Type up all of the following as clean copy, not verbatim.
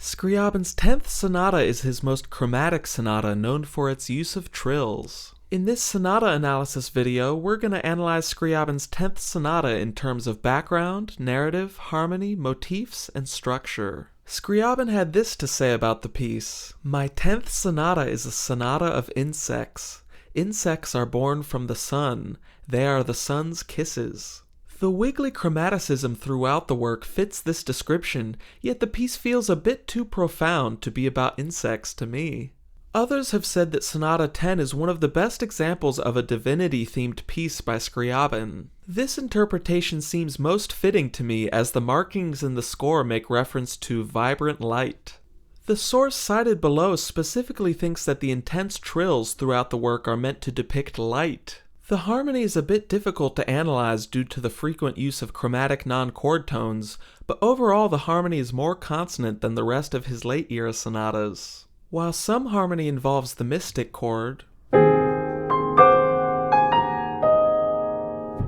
Scriabin's 10th sonata is his most chromatic sonata, known for its use of trills. In this sonata analysis video, we're going to analyze Scriabin's 10th sonata in terms of background, narrative, harmony, motifs, and structure. Scriabin had this to say about the piece: "My 10th sonata is a sonata of insects. Insects are born from the sun. They are the sun's kisses." The wiggly chromaticism throughout the work fits this description, yet the piece feels a bit too profound to be about insects to me. Others have said that Sonata 10 is one of the best examples of a divinity-themed piece by Scriabin. This interpretation seems most fitting to me, as the markings in the score make reference to vibrant light. The source cited below specifically thinks that the intense trills throughout the work are meant to depict light. The harmony is a bit difficult to analyze due to the frequent use of chromatic non-chord tones, but overall the harmony is more consonant than the rest of his late-era sonatas. While some harmony involves the mystic chord,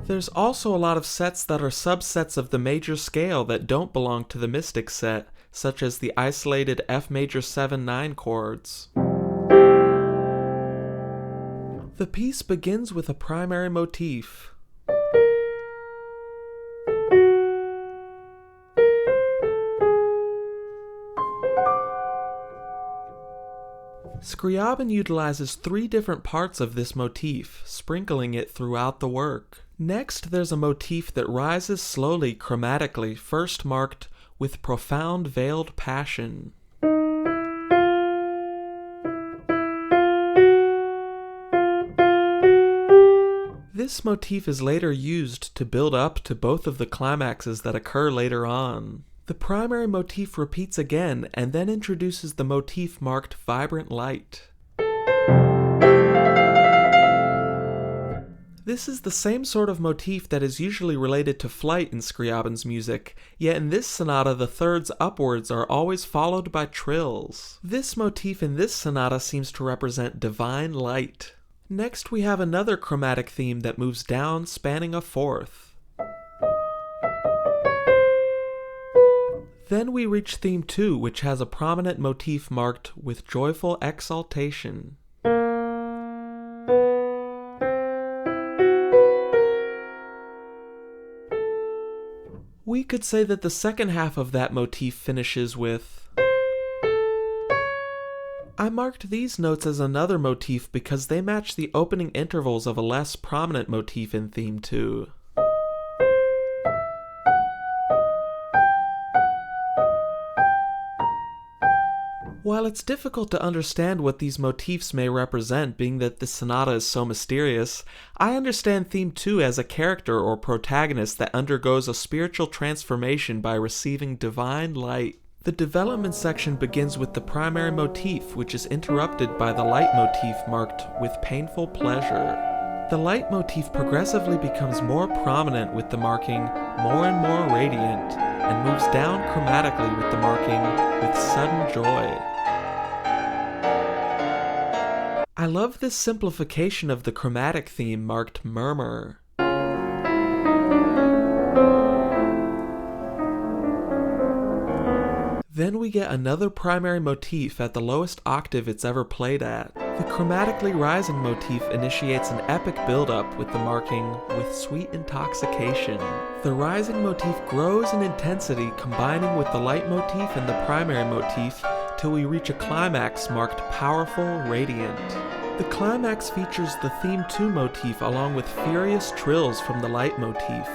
there's also a lot of sets that are subsets of the major scale that don't belong to the mystic set, such as the isolated F major 7-9 chords. The piece begins with a primary motif. Scriabin utilizes 3 different parts of this motif, sprinkling it throughout the work. Next, there's a motif that rises slowly chromatically, first marked with profound veiled passion. This motif is later used to build up to both of the climaxes that occur later on. The primary motif repeats again and then introduces the motif marked vibrant light. This is the same sort of motif that is usually related to flight in Scriabin's music, yet in this sonata the thirds upwards are always followed by trills. This motif in this sonata seems to represent divine light. Next we have another chromatic theme that moves down, spanning a fourth. Then we reach theme 2, which has a prominent motif marked with joyful exaltation. We could say that the second half of that motif finishes with... I marked these notes as another motif because they match the opening intervals of a less prominent motif in theme 2. While it's difficult to understand what these motifs may represent, being that this sonata is so mysterious, I understand theme 2 as a character or protagonist that undergoes a spiritual transformation by receiving divine light. The development section begins with the primary motif, which is interrupted by the light motif marked with painful pleasure. The light motif progressively becomes more prominent with the marking more and more radiant, and moves down chromatically with the marking with sudden joy. I love this simplification of the chromatic theme marked murmur. Then we get another primary motif at the lowest octave it's ever played at. The chromatically rising motif initiates an epic build-up with the marking with sweet intoxication. The rising motif grows in intensity, combining with the light motif and the primary motif till we reach a climax marked powerful, radiant. The climax features the theme 2 motif along with furious trills from the light motif.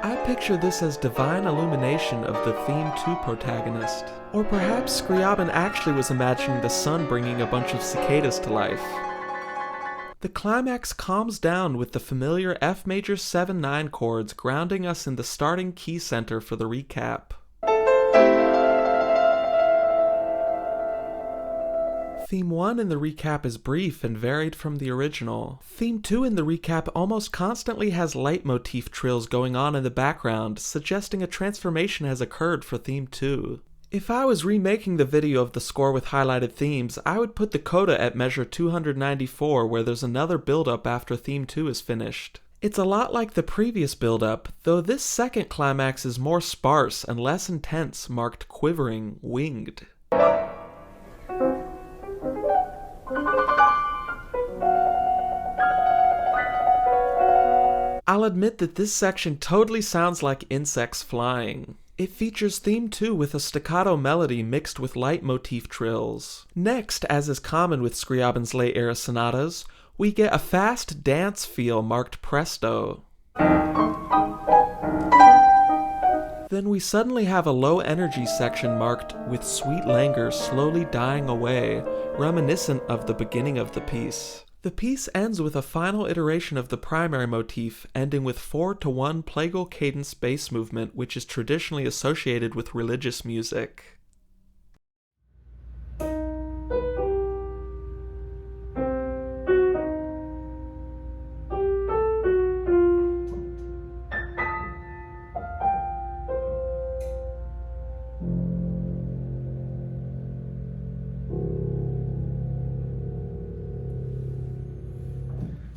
I picture this as divine illumination of the theme 2 protagonist. Or perhaps Scriabin actually was imagining the sun bringing a bunch of cicadas to life. The climax calms down with the familiar F major 7-9 chords grounding us in the starting key center for the recap. Theme 1 in the recap is brief and varied from the original. Theme 2 in the recap almost constantly has leitmotif trills going on in the background, suggesting a transformation has occurred for theme 2. If I was remaking the video of the score with highlighted themes, I would put the coda at measure 294, where there's another build-up after theme 2 is finished. It's a lot like the previous build-up, though this second climax is more sparse and less intense, marked quivering, winged. I'll admit that this section totally sounds like insects flying. It features theme 2 with a staccato melody mixed with leitmotif trills. Next, as is common with Scriabin's late-era sonatas, we get a fast dance feel marked presto. Then we suddenly have a low-energy section marked with sweet languor slowly dying away, reminiscent of the beginning of the piece. The piece ends with a final iteration of the primary motif, ending with 4/1 plagal cadence bass movement, which is traditionally associated with religious music.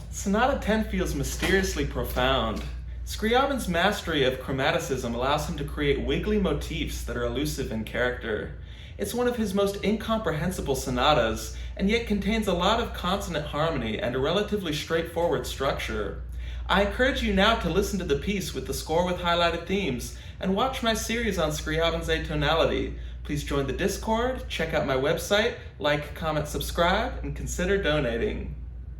Sonata 10 feels mysteriously profound. Scriabin's mastery of chromaticism allows him to create wiggly motifs that are elusive in character. It's one of his most incomprehensible sonatas, and yet contains a lot of consonant harmony and a relatively straightforward structure. I encourage you now to listen to the piece with the score with highlighted themes, and watch my series on Scriabin's atonality. Please join the Discord, check out my website, like, comment, subscribe, and consider donating.